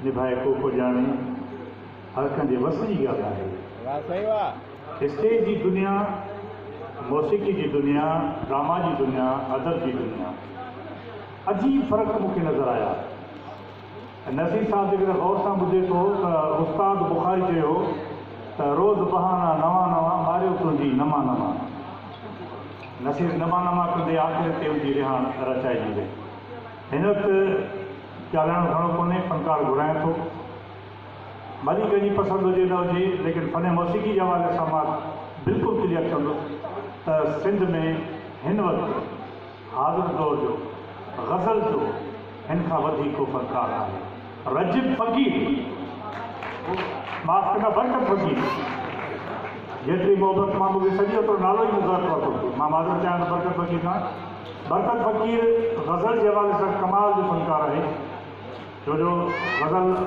निभाए को ॼाणे हर कंहिंजे वस जी ॻाल्हि आहे। स्टेज जी दुनिया, मौसीक़ी जी दुनिया, ड्रामा जी दुनिया, अदब जी दुनिया, अजीब फ़र्क़ु मूंखे नज़र आया। नसीर साहब जेकॾहिं गौर सां ॿुधे थो त उस्ताद बुखारी चयो त रोज़ बहाना नवां नवां मारियो तुंहिंजी नमा नमा। नसीर नमा नमा कंदे आख़िर ते उनजी रिहाण रचाइजी वई। हिन वक़्तु ॻाल्हाइणो घणो कोन्हे, फनकार घुरायां थो, भली कंहिंजी पसंदि हुजे न हुजे, लेकिन फ़न मौसीक़ी जे हवाले सां मां बिल्कुलु क्लियर कंदुसि त सिंध में हिन वक़्तु हाज़िर दौर जो ग़ज़ल जो हिन खां वधीक को फनकार आहे। रजिब फ़क़ीर, माफ़ कंदा बरकत फ़क़ीर, जेतिरी मोहबत मां मूंखे सॼो ओतिरो नालो ई मुक़ररु कयो थो। मां माज़रत चाहियां त बरकत फ़क़ीर खां। बरकत फ़क़ीर ग़ज़ल जे हवाले सां कमाल जो फनकार आहे, छो जो ग़ज़ल